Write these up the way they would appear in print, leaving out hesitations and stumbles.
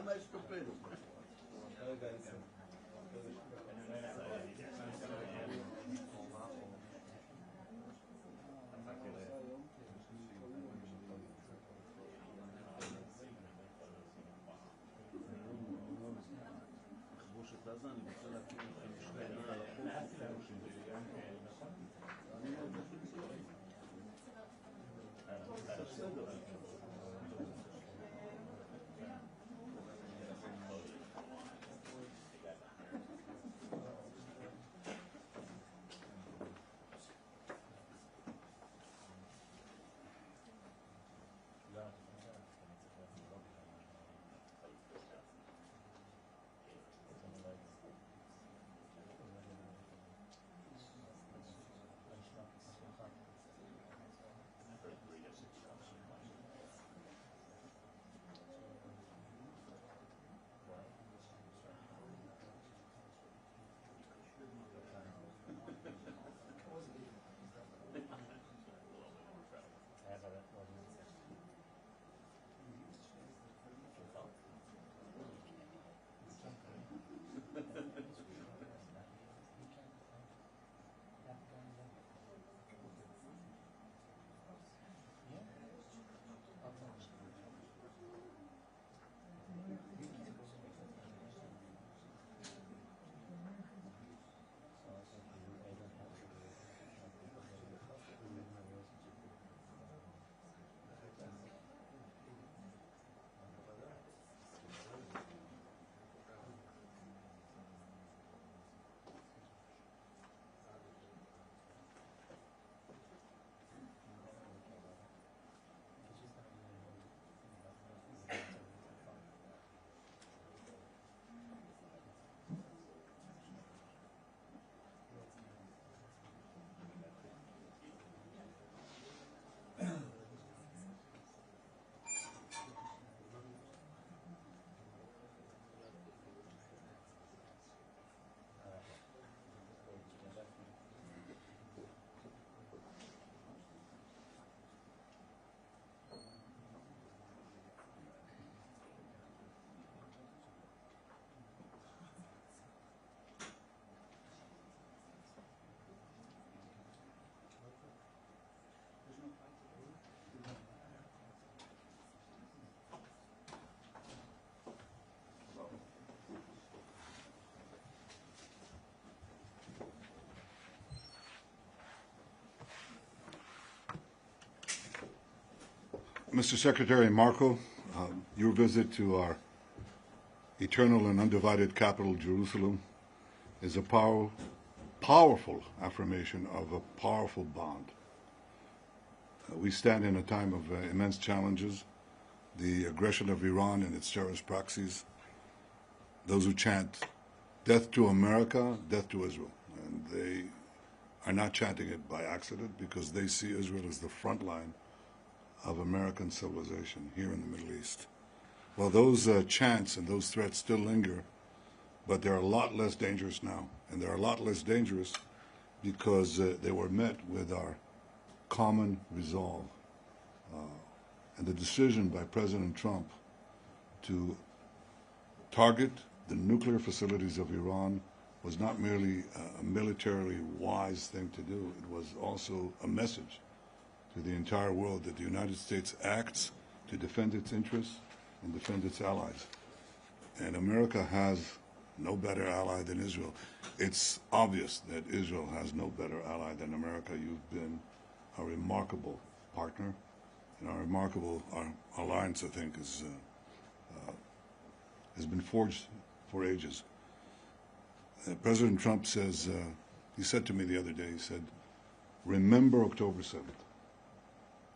מה estupendo. אני רוצה להקים לכם שתי על החוק. בסדר. Mr. Secretary Marco, your visit to our eternal and undivided capital, Jerusalem, is a powerful affirmation of a powerful bond. We stand in a time of immense challenges, the aggression of Iran and its terrorist proxies, those who chant, death to America, death to Israel. And they are not chanting it by accident because they see Israel as the front line of American civilization here in the Middle East. Well, those chants and those threats still linger, but they're a lot less dangerous now. And they're a lot less dangerous because they were met with our common resolve. And the decision by President Trump to target the nuclear facilities of Iran was not merely a militarily wise thing to do, it was also a message to the entire world that the United States acts to defend its interests and defend its allies. And America has no better ally than Israel. It's obvious that Israel has no better ally than America. You've been a remarkable partner, and our alliance, I think, has been forged for ages. President Trump says, he said to me the other day, he said, remember October 7th.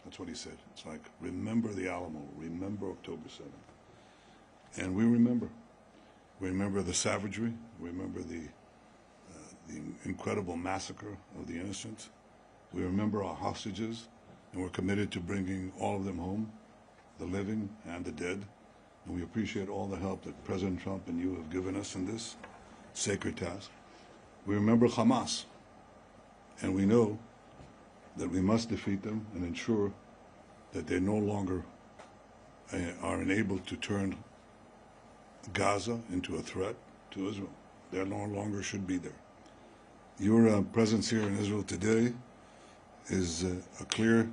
That's what he said. It's like, remember the Alamo, remember October 7th. And we remember. We remember the savagery, we remember the incredible massacre of the innocent. We remember our hostages, and we're committed to bringing all of them home, the living and the dead. And we appreciate all the help that President Trump and you have given us in this sacred task. We remember Hamas, and we know that we must defeat them and ensure that they no longer are enabled to turn Gaza into a threat to Israel. They no longer should be there. Your presence here in Israel today is a clear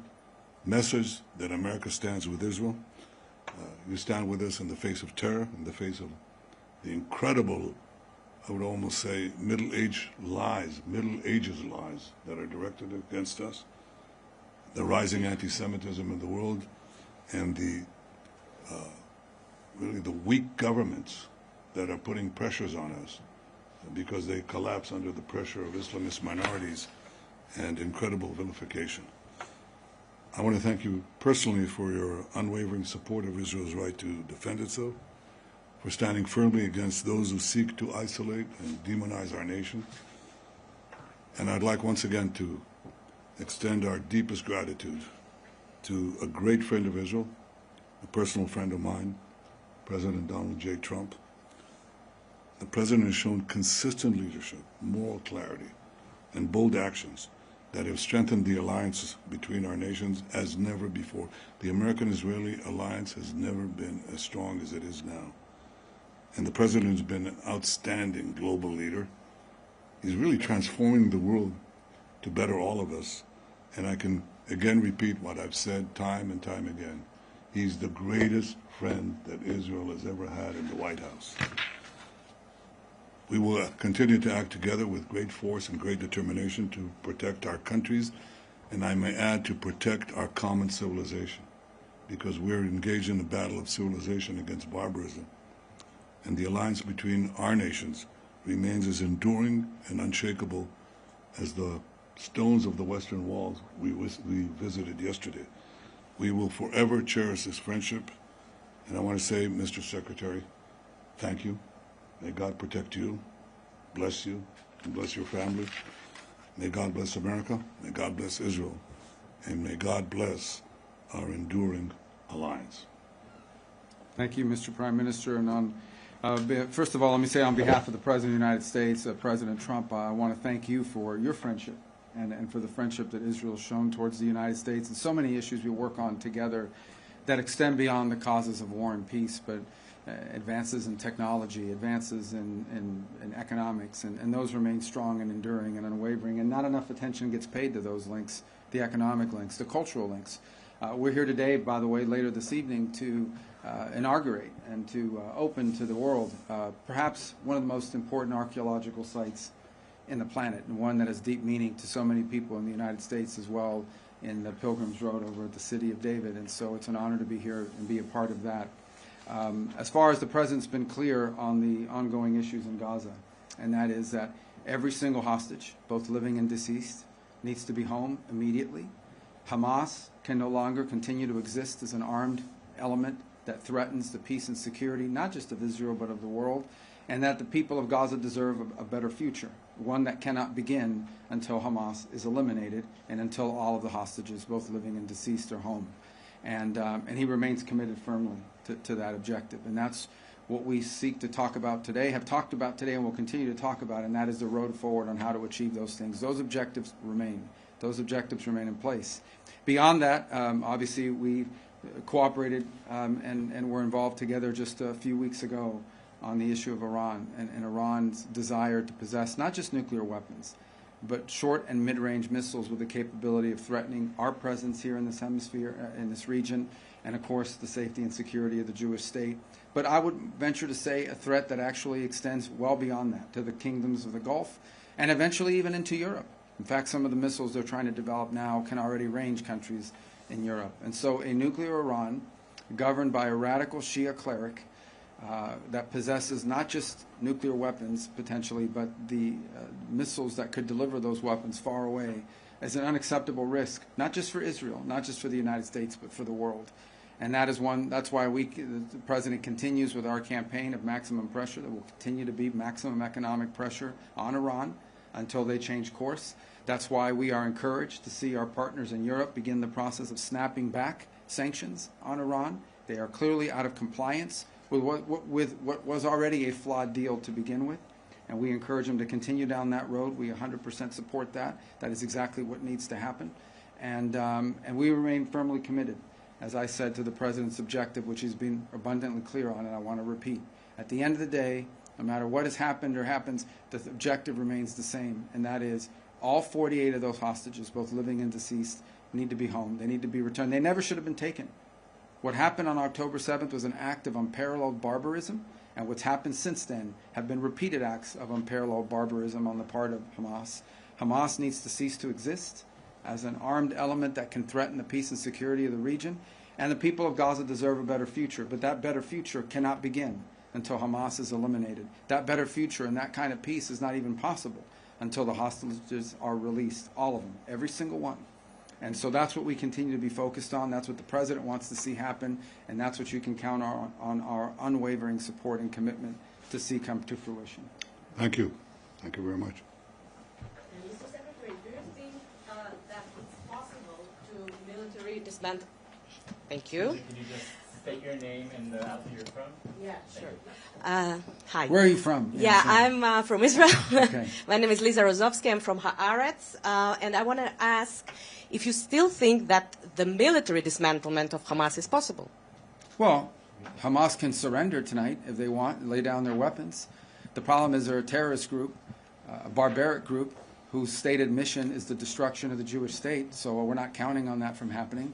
message that America stands with Israel. You stand with us in the face of terror, in the face of the incredible, I would almost say, Middle Ages lies that are directed against us, the rising anti-Semitism in the world, and the really the weak governments that are putting pressures on us because they collapse under the pressure of Islamist minorities and incredible vilification. I want to thank you personally for your unwavering support of Israel's right to defend itself, for standing firmly against those who seek to isolate and demonize our nation. And I'd like once again to extend our deepest gratitude to a great friend of Israel, a personal friend of mine, President Donald J. Trump. The President has shown consistent leadership, moral clarity, and bold actions that have strengthened the alliances between our nations as never before. The American-Israeli alliance has never been as strong as it is now. And the President has been an outstanding global leader. He's really transforming the world to better all of us. And I can again repeat what I've said time and time again. He's the greatest friend that Israel has ever had in the White House. We will continue to act together with great force and great determination to protect our countries, and I may add, to protect our common civilization, because we're engaged in a battle of civilization against barbarism. And the alliance between our nations remains as enduring and unshakable as the stones of the Western walls we visited yesterday. We will forever cherish this friendship. And I want to say, Mr. Secretary, thank you. May God protect you, bless you, and bless your family. May God bless America. May God bless Israel. And may God bless our enduring alliance. Thank you, Mr. Prime Minister. And first of all, let me say on behalf of the President of the United States, President Trump, I want to thank you for your friendship and for the friendship that Israel has shown towards the United States, and so many issues we work on together that extend beyond the causes of war and peace, but advances in technology, advances in economics, and those remain strong and enduring and unwavering, and not enough attention gets paid to those links, the economic links, the cultural links. We're here today, by the way, later this evening to inaugurate and to open to the world perhaps one of the most important archaeological sites in the planet, and one that has deep meaning to so many people in the United States as well, in the Pilgrim's Road over at the City of David. And so it's an honor to be here and be a part of that. As far as the President's been clear on the ongoing issues in Gaza, and that is that every single hostage, both living and deceased, needs to be home immediately. Hamas can no longer continue to exist as an armed element that threatens the peace and security, not just of Israel, but of the world, and that the people of Gaza deserve a better future, one that cannot begin until Hamas is eliminated and until all of the hostages, both living and deceased, are home. And he remains committed firmly to that objective. And that's what we seek to talk about today, have talked about today, and will continue to talk about, and that is the road forward on how to achieve those things. Those objectives remain. Those objectives remain in place. Beyond that, obviously, we cooperated and were involved together just a few weeks ago on the issue of Iran and Iran's desire to possess not just nuclear weapons, but short and mid-range missiles with the capability of threatening our presence here in this hemisphere, in this region, and of course the safety and security of the Jewish state. But I would venture to say a threat that actually extends well beyond that to the kingdoms of the Gulf and eventually even into Europe. In fact, some of the missiles they're trying to develop now can already range countries in Europe. And so a nuclear Iran governed by a radical Shia cleric that possesses not just nuclear weapons potentially, but the missiles that could deliver those weapons far away, is an unacceptable risk, not just for Israel, not just for the United States, but for the world. And that is that's why the President continues with our campaign of maximum pressure. There will continue to be maximum economic pressure on Iran until they change course. That's why we are encouraged to see our partners in Europe begin the process of snapping back sanctions on Iran. They are clearly out of compliance with what was already a flawed deal to begin with, and we encourage them to continue down that road. We 100% support that. That is exactly what needs to happen, and we remain firmly committed, as I said, to the President's objective, which he's been abundantly clear on, and I want to repeat. At the end of the day, no matter what has happened or happens, the objective remains the same, and that is all 48 of those hostages, both living and deceased, need to be home. They need to be returned. They never should have been taken. What happened on October 7th was an act of unparalleled barbarism, and what's happened since then have been repeated acts of unparalleled barbarism on the part of Hamas. Hamas needs to cease to exist as an armed element that can threaten the peace and security of the region, and the people of Gaza deserve a better future, but that better future cannot begin until Hamas is eliminated. That better future and that kind of peace is not even possible until the hostages are released, all of them, every single one. And so that's what we continue to be focused on. That's what the President wants to see happen, and that's what you can count on our unwavering support and commitment to see come to fruition. Thank you. Thank you very much. Mr. Secretary, do you think that it's possible to military dismantle? Thank you. Can you just state your name and the outfit you're from? Yeah, sure. Hi. Where are you from? Yeah, I'm from Israel. Okay. My name is Liza Rozovsky. I'm from Haaretz. And I want to ask if you still think that the military dismantlement of Hamas is possible. Well, Hamas can surrender tonight if they want, lay down their weapons. The problem is they're a terrorist group, a barbaric group, whose stated mission is the destruction of the Jewish state, so we're not counting on that from happening.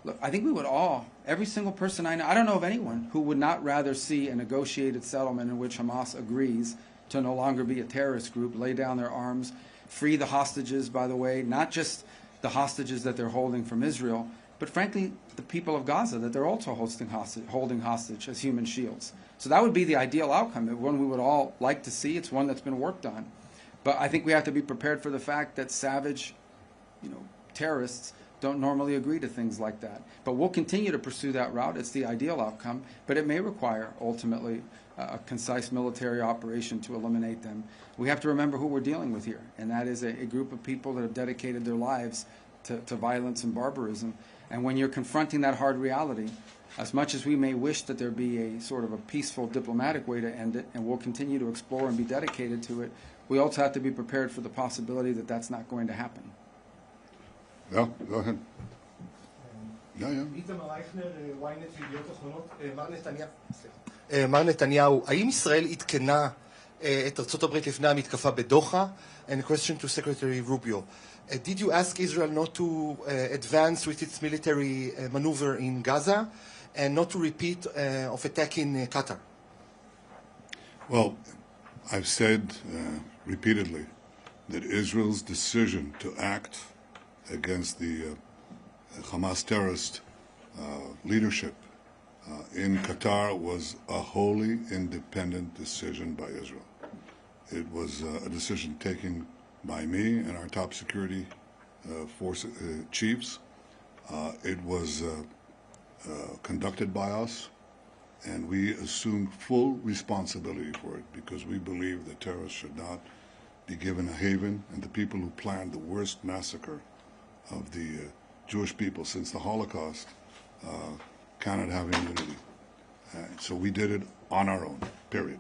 Look, I think we would all, every single person I know, I don't know of anyone who would not rather see a negotiated settlement in which Hamas agrees to no longer be a terrorist group, lay down their arms, free the hostages, by the way, not just the hostages that they're holding from Israel, but frankly, the people of Gaza that they're also holding hostage as human shields. So that would be the ideal outcome, one we would all like to see. It's one that's been worked on. But I think we have to be prepared for the fact that savage, terrorists don't normally agree to things like that. But we'll continue to pursue that route. It's the ideal outcome, but it may require, ultimately, a concise military operation to eliminate them. We have to remember who we're dealing with here, and that is a group of people that have dedicated their lives to violence and barbarism. And when you're confronting that hard reality, as much as we may wish that there be a sort of a peaceful diplomatic way to end it, and we'll continue to explore and be dedicated to it, we also have to be prepared for the possibility that that's not going to happen. Yeah, go ahead. איתמר אייכנר, ynet וידיעות אחרונות. מר נתניהו, האם ישראל עדכנה את ארצות הברית לפני המתקפה בדוחה? And a question to Secretary Rubio. Did you ask Israel not to advance with its military maneuver in Gaza and not to repeat of attack in Qatar? Well, I've said repeatedly that Israel's decision to act against the Hamas terrorist leadership in Qatar was a wholly independent decision by Israel. It was a decision taken by me and our top security force chiefs. It was conducted by us, and we assumed full responsibility for it because we believe that terrorists should not be given a haven, and the people who planned the worst massacre of the Jewish people since the Holocaust cannot have immunity. So we did it on our own, period.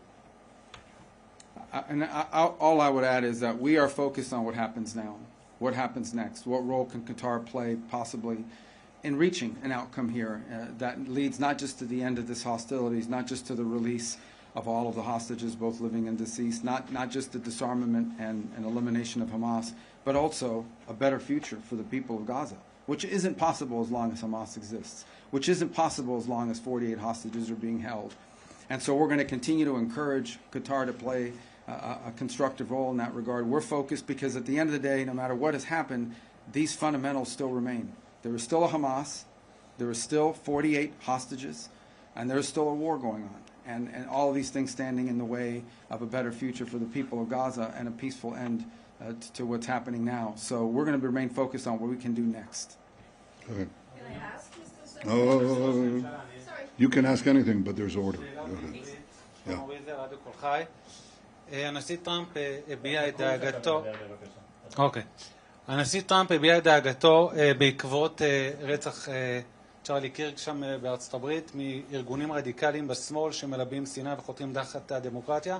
All I would add is that we are focused on what happens now, what happens next, what role can Qatar play possibly in reaching an outcome here that leads not just to the end of this hostilities, not just to the release of all of the hostages, both living and deceased, not just the disarmament and elimination of Hamas, but also a better future for the people of Gaza, which isn't possible as long as Hamas exists, which isn't possible as long as 48 hostages are being held. And so we're going to continue to encourage Qatar to play a constructive role in that regard. We're focused because at the end of the day, no matter what has happened, these fundamentals still remain. There is still a Hamas, there is still 48 hostages, and there is still a war going on. And all of these things standing in the way of a better future for the people of Gaza and a peaceful end to what's happening now. So we're going to remain focused on what we can do next. Go ahead. Can I ask Mr. Secretary? Sorry. You can ask anything, but there's order. Go ahead. הנשיא טראמפ הביע את דאגתו הנשיא טראמפ הביע את דאגתו בעקבות רצח צ'רלי קירק שם בארצות הברית מארגונים רדיקליים בשמאל שמלבים שנאה וחותרים תחת הדמוקרטיה.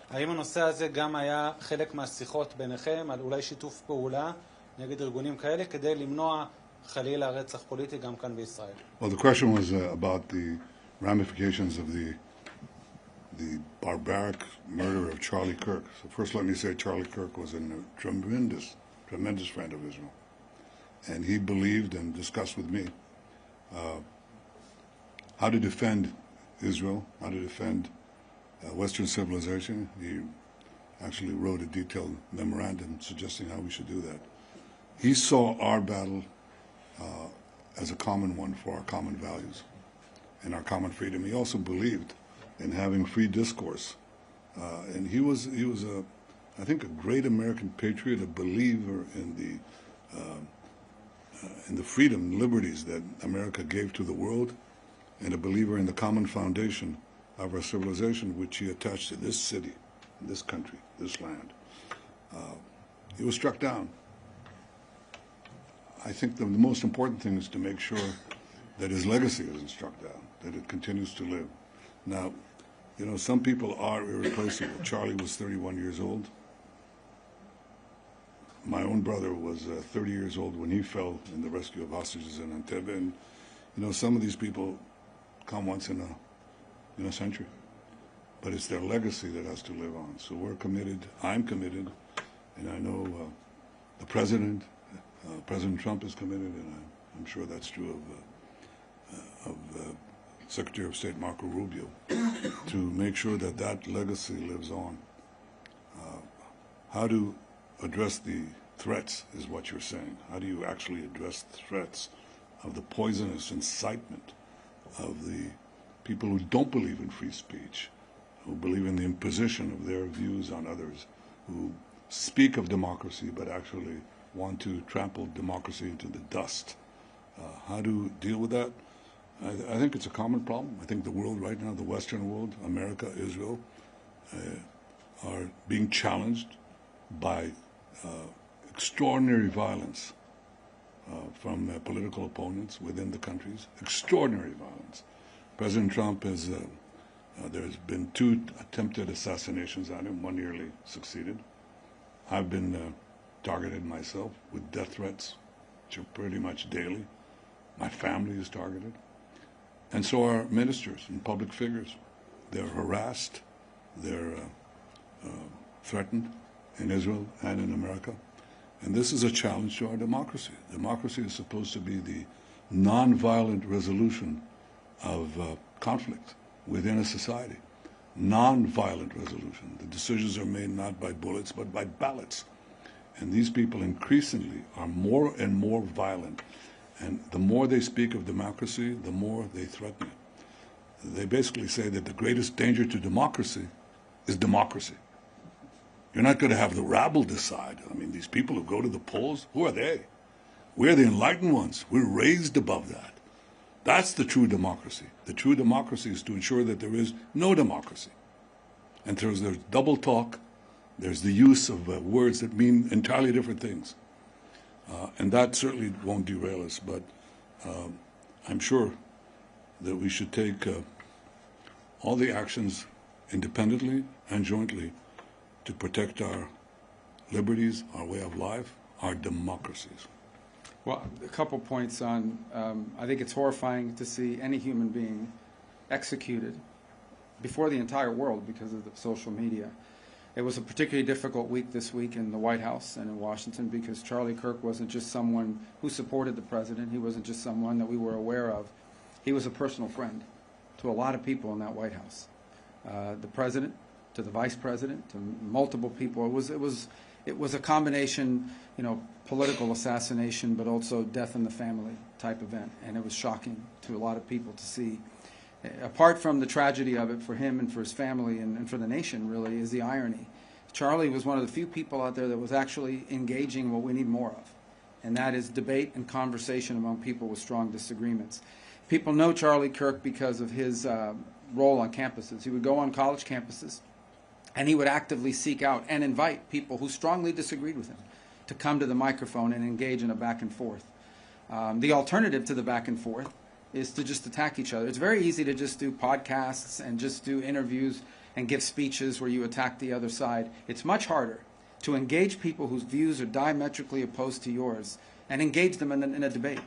האם הנושא הזה גם היה חלק מהשיחות ביניכם על אולי שיתוף פעולה נגד ארגונים כאלה כדי למנוע חלילה רצח פוליטי גם כאן בישראל? Well, the question was about the ramifications of the the barbaric murder of Charlie Kirk. So first let me say Charlie Kirk was a tremendous friend of Israel. And he believed and discussed with me how to defend Israel, how to defend Western civilization. He actually wrote a detailed memorandum suggesting how we should do that. He saw our battle as a common one for our common values and our common freedom. He also believed in having free discourse. And he was I think, a great American patriot, a believer in the freedom and liberties that America gave to the world, and a believer in the common foundation of our civilization, which he attached to this city, this country, this land. He was struck down. I think the most important thing is to make sure that his legacy isn't struck down, that it continues to live. Now, you know, some people are irreplaceable. Charlie was 31 years old. My own brother was 30 years old when he fell in the rescue of hostages in Entebbe. And, you know, some of these people come once in a century. But it's their legacy that has to live on. So we're committed, I'm committed, and I know the President Trump is committed, and I'm sure that's true of Secretary of State Marco Rubio, to make sure that that legacy lives on. How to address the threats is what you're saying. How do you actually address the threats of the poisonous incitement of the people who don't believe in free speech, who believe in the imposition of their views on others, who speak of democracy but actually want to trample democracy into the dust? How to deal with that? I think it's a common problem. I think the world right now, the Western world, America, Israel, are being challenged by extraordinary violence from political opponents within the countries. Extraordinary violence. President Trump has, there's been 2 attempted assassinations on him. 1 nearly succeeded. I've been targeted myself with death threats, which are pretty much daily. My family is targeted. And so are ministers and public figures. They're harassed, they're threatened in Israel and in America. And this is a challenge to our democracy. Democracy is supposed to be the nonviolent resolution of conflict within a society. Nonviolent resolution. The decisions are made not by bullets, but by ballots. And these people increasingly are more and more violent. And the more they speak of democracy, the more they threaten it. They basically say that the greatest danger to democracy is democracy. You're not going to have the rabble decide. I mean, these people who go to the polls, who are they? We're the enlightened ones. We're raised above that. That's the true democracy. The true democracy is to ensure that there is no democracy. And there's double talk. There's the use of words that mean entirely different things. And that certainly won't derail us, but I'm sure that we should take all the actions independently and jointly to protect our liberties, our way of life, our democracies. Well, a couple points on, I think it's horrifying to see any human being executed before the entire world because of the social media. It was a particularly difficult week this week in the White House and in Washington because Charlie Kirk wasn't just someone who supported the president. He wasn't just someone that we were aware of. He was a personal friend to a lot of people in that White House. The president, to the vice president, to multiple people. It was a combination, you know, political assassination, but also death in the family type event. And it was shocking to a lot of people to see. Apart from the tragedy of it for him and for his family and for the nation, really, is the irony. Charlie was one of the few people out there that was actually engaging what we need more of, and that is debate and conversation among people with strong disagreements. People know Charlie Kirk because of his role on campuses. He would go on college campuses, and he would actively seek out and invite people who strongly disagreed with him to come to the microphone and engage in a back and forth. The alternative to the back and forth is to just attack each other. It's very easy to just do podcasts and just do interviews and give speeches where you attack the other side. It's much harder to engage people whose views are diametrically opposed to yours and engage them in a debate.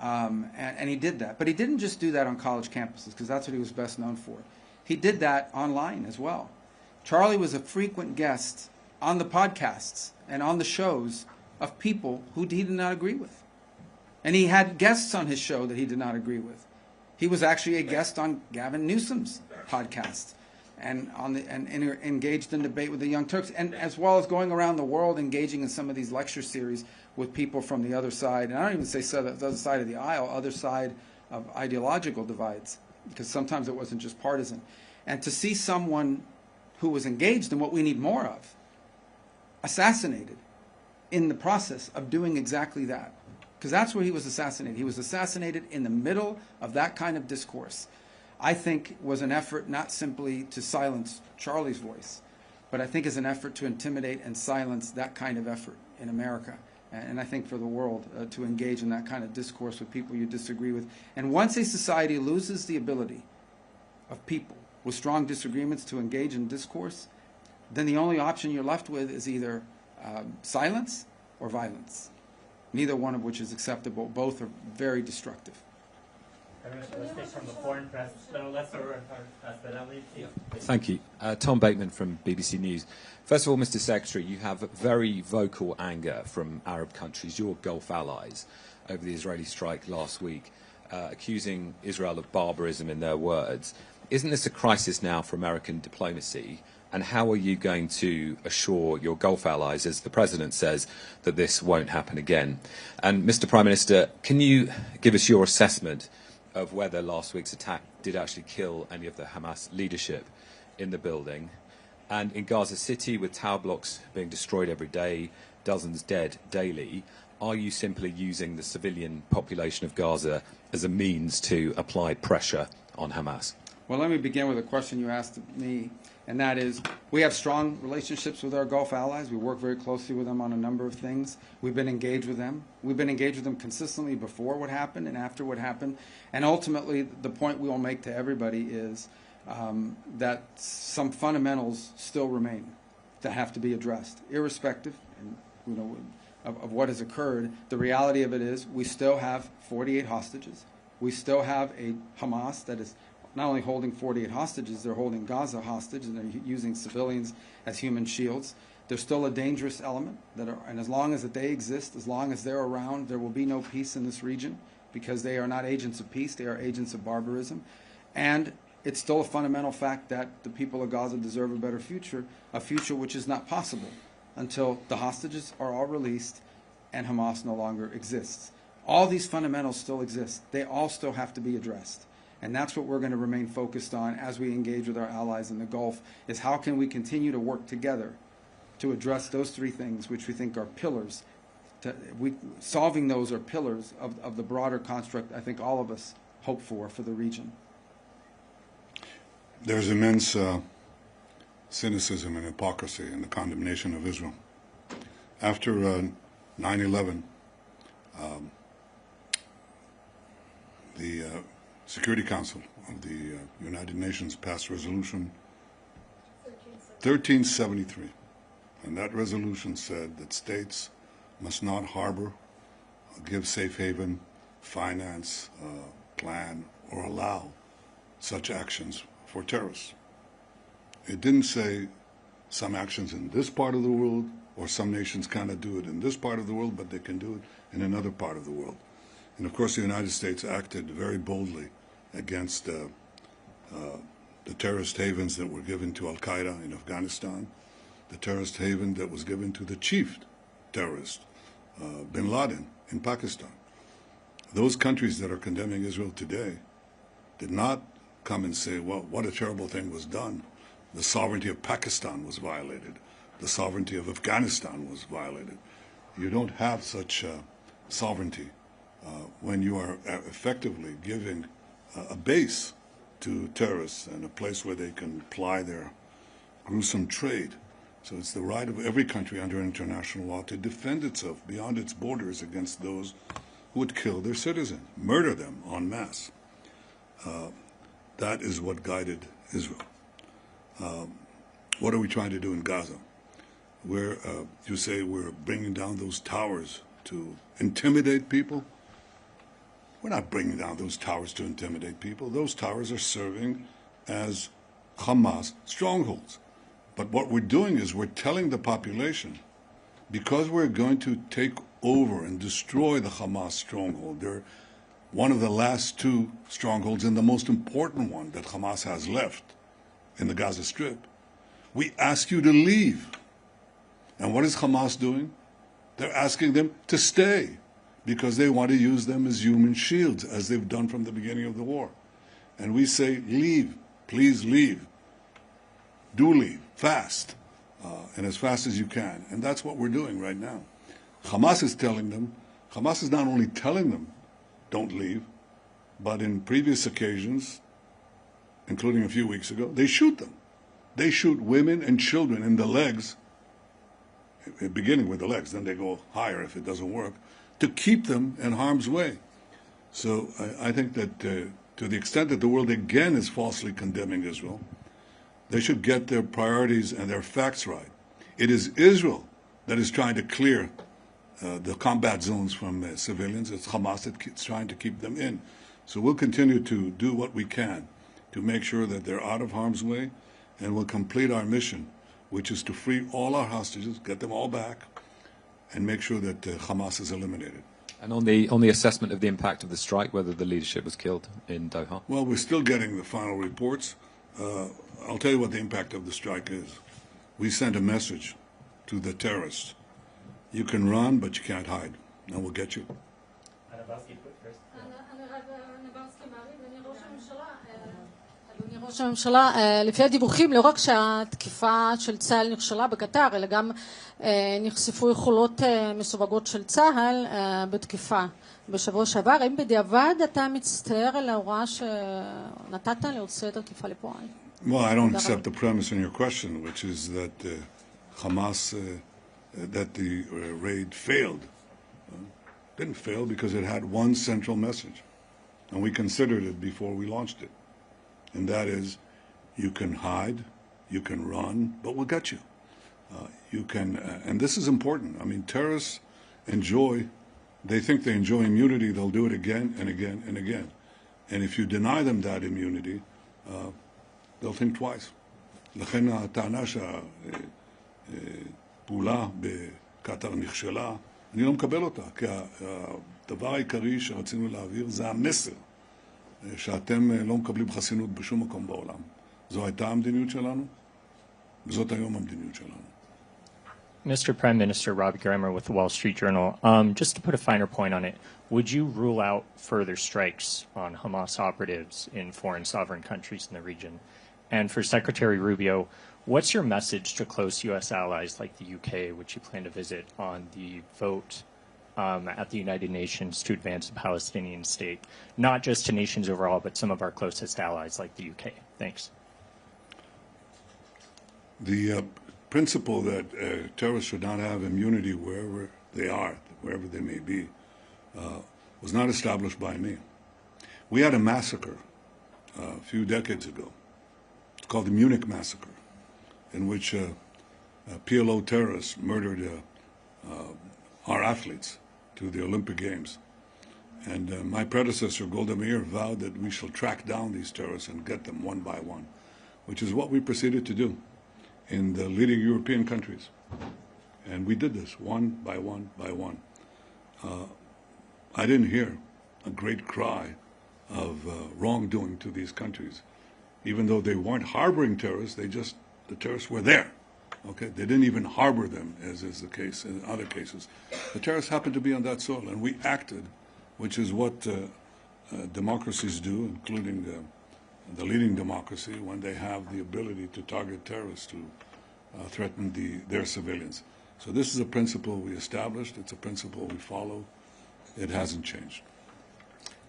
And he did that. But he didn't just do that on college campuses, because that's what he was best known for. he did that online as well. Charlie was a frequent guest on the podcasts and on the shows of people who he did not agree with. And he had guests on his show that he did not agree with. He was actually a guest on Gavin Newsom's podcast and engaged in debate with the Young Turks, and as well as going around the world engaging in some of these lecture series with people from the other side. And I don't even say the other side of the aisle, other side of ideological divides, because sometimes it wasn't just partisan. And to see someone who was engaged in what we need more of assassinated in the process of doing exactly that. Because that's where he was assassinated. He was assassinated in the middle of that kind of discourse. I think was an effort not simply to silence Charlie's voice, but I think is an effort to intimidate and silence that kind of effort in America. And I think for the world to engage in that kind of discourse with people you disagree with. And once a society loses the ability of people with strong disagreements to engage in discourse, then the only option you're left with is either silence or violence, neither one of which is acceptable. Both are very destructive. Let's take from the foreign press. Thank you. Tom Bateman from BBC News. First of all, Mr. Secretary, you have very vocal anger from Arab countries, your Gulf allies, over the Israeli strike last week, accusing Israel of barbarism in their words. Isn't this a crisis now for American diplomacy? And how are you going to assure your Gulf allies, as the President says, that this won't happen again? And Mr. Prime Minister, can you give us your assessment of whether last week's attack did actually kill any of the Hamas leadership in the building? And in Gaza City, with tower blocks being destroyed every day, dozens dead daily, are you simply using the civilian population of Gaza as a means to apply pressure on Hamas? Well, let me begin with a question you asked me, and that is, we have strong relationships with our Gulf allies. We work very closely with them on a number of things. We've been engaged with them. We've been engaged with them consistently before what happened and after what happened. And ultimately, the point we will make to everybody is that some fundamentals still remain that have to be addressed, irrespective of what has occurred. The reality of it is we still have 48 hostages. We still have a Hamas that is not only holding 48 hostages, they're holding Gaza hostage, and they're using civilians as human shields. There's still a dangerous element, and as long as they exist, as long as they're around, there will be no peace in this region, because they are not agents of peace, they are agents of barbarism. And it's still a fundamental fact that the people of Gaza deserve a better future, a future which is not possible until the hostages are all released and Hamas no longer exists. All these fundamentals still exist. They all still have to be addressed. And that's what we're going to remain focused on as we engage with our allies in the Gulf, is how can we continue to work together to address those three things, which we think are pillars. Solving those are pillars of the broader construct I think all of us hope for the region. There's immense cynicism and hypocrisy in the condemnation of Israel. After 9/11, the Security Council of the United Nations passed Resolution 1373. And that resolution said that states must not harbor, give safe haven, finance, plan, or allow such actions for terrorists. It didn't say some actions in this part of the world, or some nations cannot do it in this part of the world, but they can do it in another part of the world. And of course the United States acted very boldly against the terrorist havens that were given to Al-Qaeda in Afghanistan, the terrorist haven that was given to the chief terrorist, Bin Laden, in Pakistan. Those countries that are condemning Israel today did not come and say, well, what a terrible thing was done. The sovereignty of Pakistan was violated. The sovereignty of Afghanistan was violated. You don't have such sovereignty when you are effectively giving a base to terrorists and a place where they can ply their gruesome trade. So it's the right of every country under international law to defend itself beyond its borders against those who would kill their citizens, murder them en masse. That is what guided Israel. What are we trying to do in Gaza? You say we're bringing down those towers to intimidate people? We're not bringing down those towers to intimidate people. Those towers are serving as Hamas strongholds. But what we're doing is we're telling the population, because we're going to take over and destroy the Hamas stronghold, they're one of the last two strongholds and the most important one that Hamas has left in the Gaza Strip. We ask you to leave. And what is Hamas doing? They're asking them to stay because they want to use them as human shields, as they've done from the beginning of the war. And we say, leave, please leave. Do leave, fast, and as fast as you can. And that's what we're doing right now. Hamas is telling them, Hamas is not only telling them, don't leave, but in previous occasions, including a few weeks ago, they shoot them. They shoot women and children in the legs, beginning with the legs, then they go higher if it doesn't work, to keep them in harm's way. So I think that to the extent that the world again is falsely condemning Israel, they should get their priorities and their facts right. It is Israel that is trying to clear the combat zones from civilians. It's Hamas that's trying to keep them in. So we'll continue to do what we can to make sure that they're out of harm's way, and we'll complete our mission, which is to free all our hostages, get them all back, and make sure that Hamas is eliminated. And on the assessment of the impact of the strike, whether the leadership was killed in Doha? Well, we're still getting the final reports. I'll tell you what the impact of the strike is. We sent a message to the terrorists. You can run, but you can't hide, and we'll get you. אדוני ראש הממשלה, לפי הדיווחים, לא רק שהתקיפה של צה"ל נכשלה בקטר, אלא גם נחשפו יכולות מסווגות של צה"ל בתקיפה בשבוע שעבר. האם בדיעבד אתה מצטער על ההוראה שנתת להוציא את התקיפה לפועל? Well, I don't accept the premise in your question, which is that Hamas, that the raid failed. Didn't fail because it had one central message, and we considered it before we launched it. And that is, you can hide, you can run, but we'll get you. You can, and this is important. I mean, terrorists they think they enjoy immunity, they'll do it again and again and again. And if you deny them that immunity, they'll think twice. לכן הטענה שהפעולה בקטר נכשלה, אני לא מקבל אותה, כי הדבר העיקרי שרצינו להעביר זה המסר. שאתם לא מקבלים חסינות בשום מקום בעולם. זו הייתה המדיניות שלנו, וזאת היום המדיניות שלנו. Mr. Prime Minister, Robbie Grammer with the Wall Street Journal. Just to put a finer point on it, would you rule out further strikes on Hamas operatives in foreign sovereign countries in the region? And for Secretary Rubio, what's your message to close U.S. allies like the UK, which you plan to visit, on the vote at the United Nations to advance a Palestinian state, not just to nations overall, but some of our closest allies like the UK? Thanks. The principle that terrorists should not have immunity wherever they are, wherever they may be, was not established by me. We had a massacre a few decades ago. It's called the Munich Massacre, in which PLO terrorists murdered our athletes to the Olympic Games. And my predecessor, Golda Meir, vowed that we shall track down these terrorists and get them one by one, which is what we proceeded to do in the leading European countries. And we did this one by one by one. I didn't hear a great cry of wrongdoing to these countries. Even though they weren't harboring terrorists, the terrorists were there. Okay, they didn't even harbor them, as is the case in other cases. The terrorists happened to be on that soil, and we acted, which is what democracies do, including the leading democracy, when they have the ability to target terrorists to threaten their civilians. So this is a principle we established. It's a principle we follow. It hasn't changed.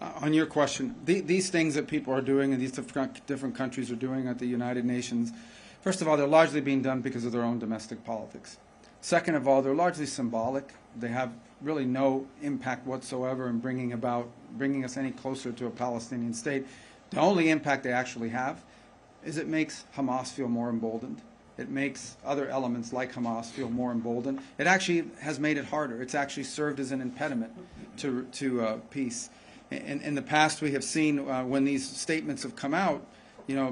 On your question, these things that people are doing and these different countries are doing at the United Nations, first of all, they're largely being done because of their own domestic politics. Second of all, they're largely symbolic. They have really no impact whatsoever in bringing us any closer to a Palestinian state. The only impact they actually have is it makes Hamas feel more emboldened. It makes other elements like Hamas feel more emboldened. It actually has made it harder. It's actually served as an impediment to peace. In the past, we have seen when these statements have come out,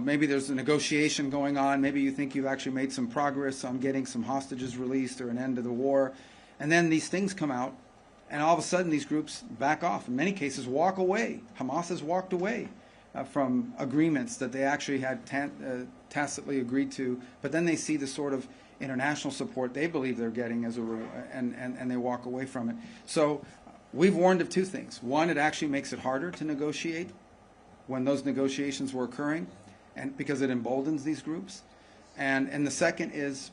maybe there's a negotiation going on. Maybe you think you've actually made some progress on getting some hostages released or an end to the war. And then these things come out, and all of a sudden these groups back off. In many cases, walk away. Hamas has walked away from agreements that they actually had tacitly agreed to. But then they see the sort of international support they believe they're getting as and they walk away from it. So we've warned of two things. One, it actually makes it harder to negotiate when those negotiations were occurring, and because it emboldens these groups. And the second is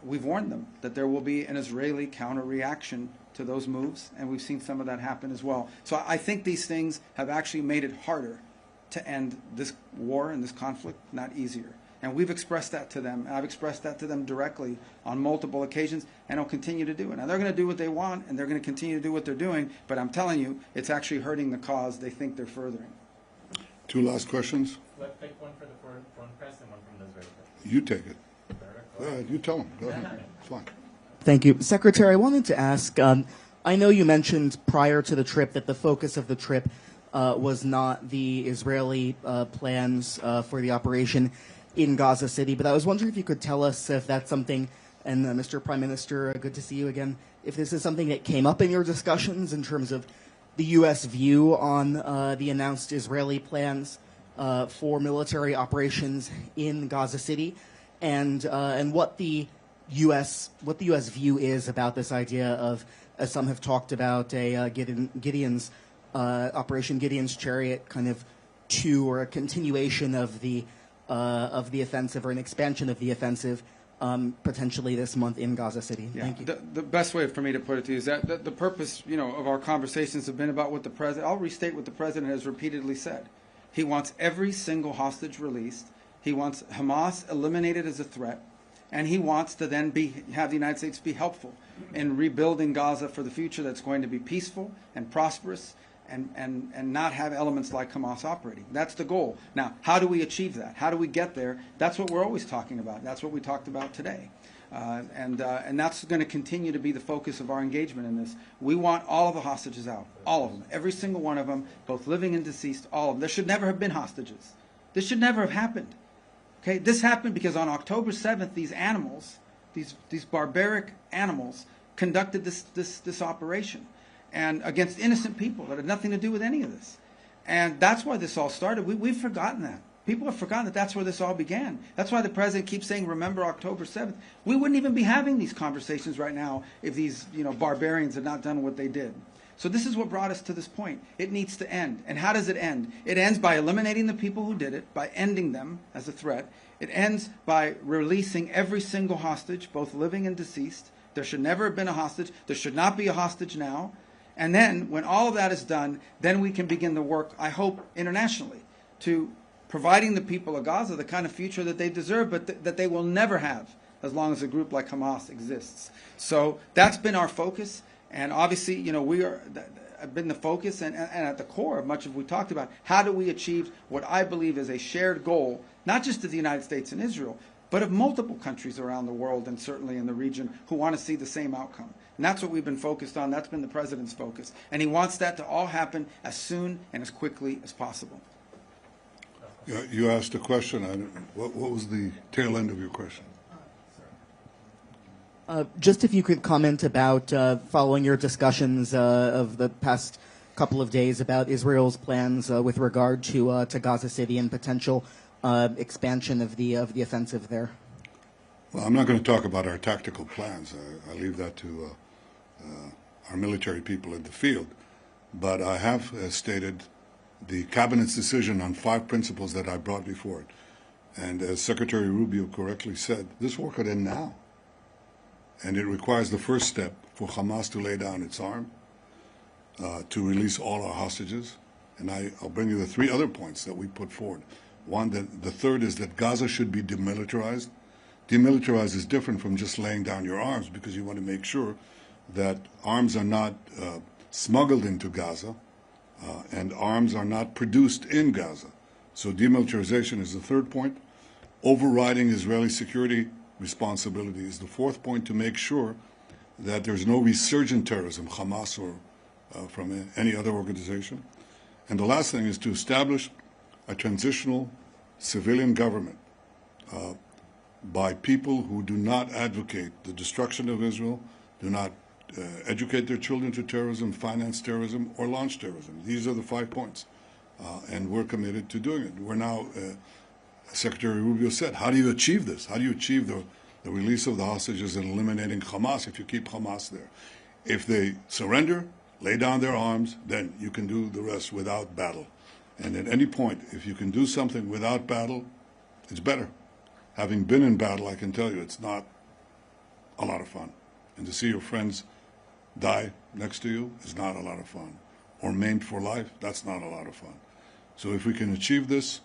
we've warned them that there will be an Israeli counter-reaction to those moves, and we've seen some of that happen as well. So I think these things have actually made it harder to end this war and this conflict, not easier. And we've expressed that to them. I've expressed that to them directly on multiple occasions, and I'll continue to do it. Now, they're going to do what they want, and they're going to continue to do what they're doing, but I'm telling you, it's actually hurting the cause they think they're furthering. Two last questions. Let's take one for the foreign press and one from the Israeli press. You take it. Go ahead. You tell them. Go ahead. It's fine. Thank you. Secretary, I wanted to ask, I know you mentioned prior to the trip that the focus of the trip was not the Israeli plans for the operation in Gaza City, but I was wondering if you could tell us if that's something, and Mr. Prime Minister, good to see you again, if this is something that came up in your discussions in terms of the U.S. view on the announced Israeli plans for military operations in Gaza City, and what the U.S. view is about this idea of, as some have talked about, a Gideon's Operation Gideon's Chariot kind of 2, or a continuation of the offensive, or an expansion of the offensive, potentially this month in Gaza City. Yeah. Thank you. The best way for me to put it to you is that the purpose, of our conversations have been about what the president. I'll restate what the president has repeatedly said. He wants every single hostage released. He wants Hamas eliminated as a threat, and he wants to then have the United States be helpful in rebuilding Gaza for the future that's going to be peaceful and prosperous, and not have elements like Hamas operating. That's the goal. Now, how do we achieve that? How do we get there? That's what we're always talking about. That's what we talked about today. And that's going to continue to be the focus of our engagement in this. We want all of the hostages out, all of them, every single one of them, both living and deceased, all of them. There should never have been hostages. This should never have happened. Okay, this happened because on October 7th, these animals, these barbaric animals, conducted this operation, and against innocent people that had nothing to do with any of this. And that's why this all started. We've forgotten that. People have forgotten that that's where this all began. That's why the president keeps saying, remember October 7th. We wouldn't even be having these conversations right now if these barbarians had not done what they did. So this is what brought us to this point. It needs to end. And how does it end? It ends by eliminating the people who did it, by ending them as a threat. It ends by releasing every single hostage, both living and deceased. There should never have been a hostage. There should not be a hostage now. And then, when all of that is done, then we can begin the work, I hope, internationally, to providing the people of Gaza the kind of future that they deserve, but that they will never have as long as a group like Hamas exists. So that's been our focus, and obviously, we have been the focus and at the core of much of what we talked about. How do we achieve what I believe is a shared goal, not just of the United States and Israel, but of multiple countries around the world and certainly in the region who want to see the same outcome. And that's what we've been focused on. That's been the president's focus. And he wants that to all happen as soon and as quickly as possible. You asked a question. What was the tail end of your question? Just if you could comment about, following your discussions of the past couple of days about Israel's plans with regard to Gaza City and potential expansion of the offensive there. Well, I'm not going to talk about our tactical plans. I leave that to our military people in the field. But I have stated the Cabinet's decision on 5 principles that I brought before it. And as Secretary Rubio correctly said, this war could end now. And it requires the first step for Hamas to lay down its arm, to release all our hostages. And I'll bring you the 3 other points that we put forward. The third is that Gaza should be demilitarized. Demilitarized is different from just laying down your arms, because you want to make sure that arms are not smuggled into Gaza and arms are not produced in Gaza. So demilitarization is the third point. Overriding Israeli security responsibility is the fourth point, to make sure that there's no resurgent terrorism, Hamas or from any other organization. And the last thing is to establish a transitional civilian government by people who do not advocate the destruction of Israel, do not educate their children to terrorism, finance terrorism, or launch terrorism. These are the 5 points. And we're committed to doing it. We're now, Secretary Rubio said, how do you achieve this? How do you achieve the release of the hostages and eliminating Hamas if you keep Hamas there? If they surrender, lay down their arms, then you can do the rest without battle. And at any point, if you can do something without battle, it's better. Having been in battle, I can tell you it's not a lot of fun. And to see your friends die next to you is not a lot of fun. Or maimed for life, that's not a lot of fun. So if we can achieve this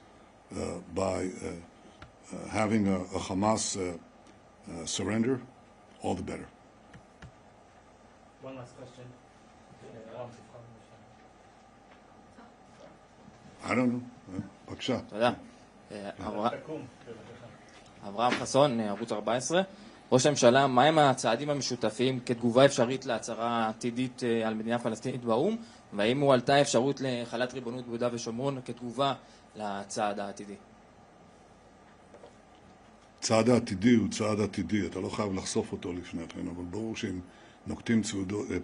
by having a Hamas surrender, all the better. One last question. I don't know. בבקשה. תודה. אברהם חסון, ערוץ 14. ראש הממשלה, מהם הצעדים המשותפים כתגובה אפשרית להצהרה עתידית על מדינה פלסטינית באו"ם, והאם הועלתה אפשרות לחלת ריבונות ביהודה ושומרון כתגובה לצעד העתידי? צעד העתידי הוא צעד עתידי, אתה לא חייב לחשוף אותו לפני כן, אבל ברור שאם נוקטים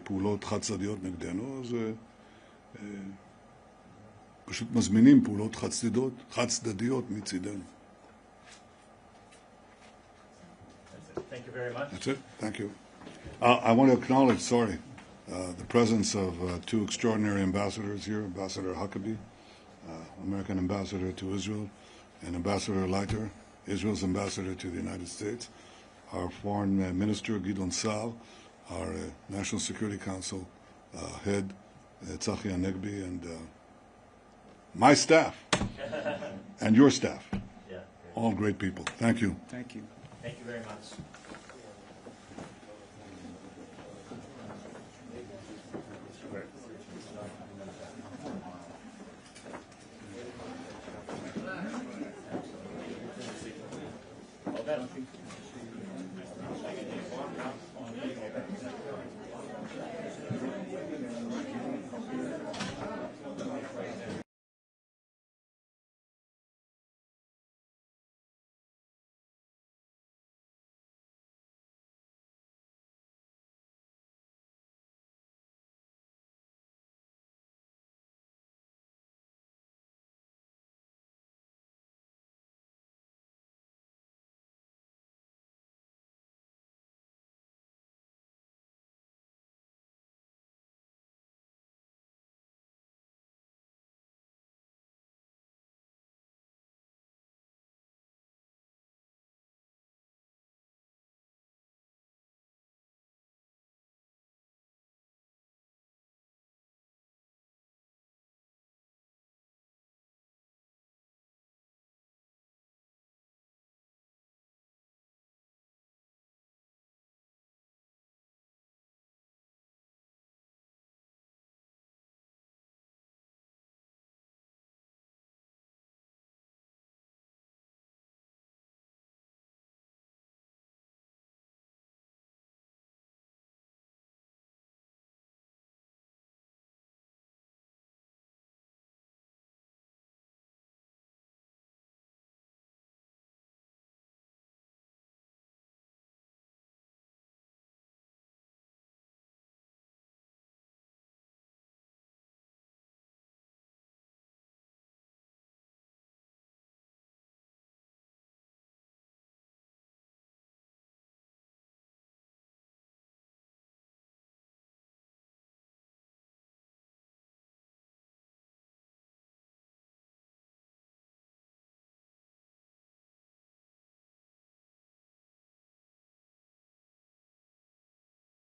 פעולות חד-צדדיות נגדנו, אז פשוט מזמינים פעולות חד-צדדיות מצידנו. Thank you very much. That's it. Thank you. I want to acknowledge, the presence of two extraordinary ambassadors here, Ambassador Huckabee, American ambassador to Israel, and Ambassador Leiter, Israel's ambassador to the United States, our foreign minister, Gideon Sal, our National Security Council head, Tzachi Hanegbi, and my staff, and your staff. Yeah. All great people. Thank you. Thank you. Thank you very much.